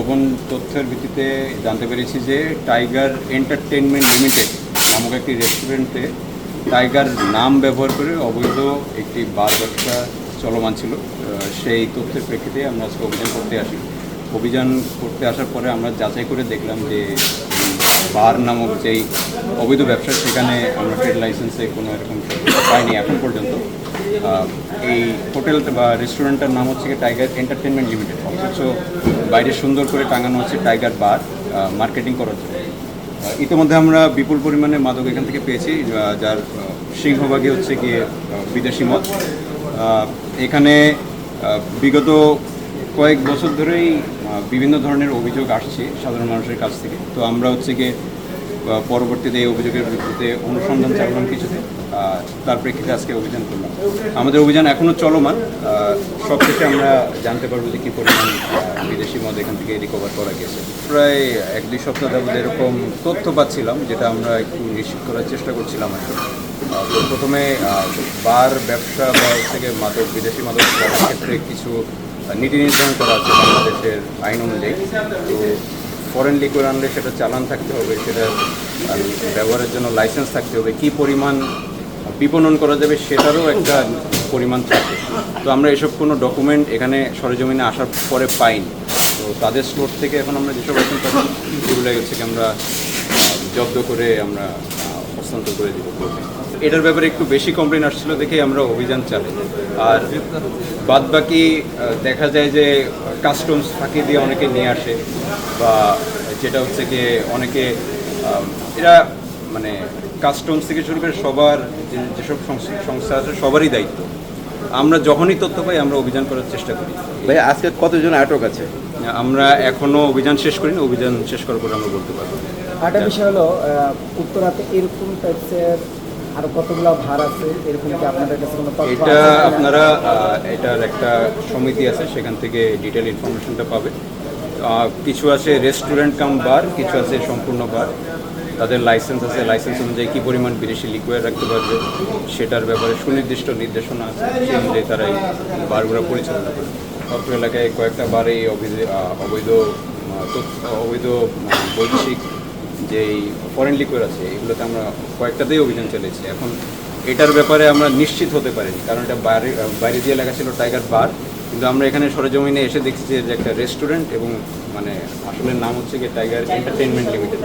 গোপন তথ্যের ভিত্তিতে জানতে পেরেছি যে টাইগার এন্টারটেইনমেন্ট লিমিটেড নামক একটি রেস্টুরেন্টে টাইগার নাম ব্যবহার করে অবৈধ একটি বার ব্যবসা চলমান ছিল। সেই তথ্যের প্রেক্ষিতে আমরা আজকে অভিযান করতে আসি। অভিযান করতে আসার পরে আমরা যাচাই করে দেখলাম যে বার নামক যেই অবৈধ ব্যবসা, সেখানে আমরা ট্রেড লাইসেন্সে কোনো এরকম পাইনি এখন পর্যন্ত। এই হোটেল বা রেস্টুরেন্টের নাম হচ্ছে টাইগার এন্টারটেনমেন্ট লিমিটেড, অথচ বাইরে সুন্দর করে টাঙানো হচ্ছে টাইগার বার মার্কেটিং করার জন্য। ইতিমধ্যে আমরা বিপুল পরিমাণে মাদক এখান থেকে পেয়েছি, যার সিংহভাগই হচ্ছে গিয়ে বিদেশি মদ। এখানে বিগত কয়েক বছর ধরেই বিভিন্ন ধরনের অভিযোগ আসছে সাধারণ মানুষের কাছ থেকে। তো আমরা হচ্ছে গিয়ে পরবর্তীতে এই অভিযোগের বিরুদ্ধে অনুসন্ধান চালালাম কিছুতে, তার প্রেক্ষিতে আজকে অভিযান করলাম। আমাদের অভিযান এখনও চলমান। সবশেষে আমরা জানতে পারবো যে কী পরিমাণ বিদেশি মদ এখান থেকে রিকভার করা গেছে। প্রায় 1-2 সপ্তাহ যাবত এরকম তথ্য পাচ্ছিলাম, যেটা আমরা একটু নিশ্চিত করার চেষ্টা করছিলাম আর কি। তো প্রথমে বার ব্যবসা বা থেকে মাদক, বিদেশি মাদক ক্ষেত্রে কিছু নীতি নির্ধারণ করা আছে বাংলাদেশের আইন অনুযায়ী। তো ফরেন লিকুইড আনলে সেটা চালান থাকতে হবে, সেটা ব্যবহারের জন্য লাইসেন্স থাকতে হবে, কী পরিমাণ বিপণন করা যাবে সেটারও একটা পরিমাণ থাকে। তো আমরা এসব কোনো ডকুমেন্ট এখানে সরেজমিনে আসার পরে পাইনি। তো তাদের স্টোর থেকে এখন আমরা যেসব আইটেম পাচ্ছি সেগুলো হচ্ছে কি আমরা জব্দ করে আমরা হস্তান্তর করে দিব। এটার ব্যাপারে একটু বেশি কমপ্লেন আসছিল দেখে আমরা অভিযান চালাই। আর বাদ বাকি দেখা যায় যে কাস্টমস ফাঁকি দিয়ে অনেকে নিয়ে আসে, বা যেটা হচ্ছে গিয়ে অনেকে এরা মানে কাস্টমস থেকে শুরু করে সবার যেসব সংস্থা আছে সবারই দায়িত্ব। আমরা যখনই তথ্য পাই আমরা অভিযান করার চেষ্টা করি। ভাই আজকে কতজন আটক আছে? আমরা এখনও অভিযান শেষ করিনি, অভিযান শেষ করার পরে আমরা বলতে পারবো। আরেকটা বিষয় হলো উত্তরাতে এরকম টাইপসের আরো কতগুলো ভার আছে, এরকম কি আপনাদের কাছে কোনো তথ্য এটা আছে? আপনারা এটার একটা সমিতি আছে, সেখান থেকে ডিটেল ইনফরমেশনটা পাবে। কিছু আছে রেস্টুরেন্ট কাম বার, কিছু আছে সম্পূর্ণ বার। তাদের লাইসেন্স আছে, লাইসেন্স অনুযায়ী কী পরিমাণ বিদেশি লিকুইড রাখতে পারবে সেটার ব্যাপারে সুনির্দিষ্ট নির্দেশনা আছে, সেই অনুযায়ী তারা এই বারগুলো পরিচালনা করে। অত্র এলাকায় কয়েকটা বারে অবৈধ বৈদেশিক যেই ফরেন লিকুইড আছে এগুলোতে আমরা কয়েকটাতেই অভিযান চালিয়েছি। এখন এটার ব্যাপারে আমরা নিশ্চিত হতে পারিনি, কারণ এটা বাইরে দিয়ে লেখা ছিল টাইগার বার, কিন্তু আমরা এখানে সরেজমিনে এসে দেখছি যে একটা রেস্টুরেন্ট এবং মানে আসলে নাম হচ্ছে গিয়ে টাইগার এন্টারটেইনমেন্ট লিমিটেড।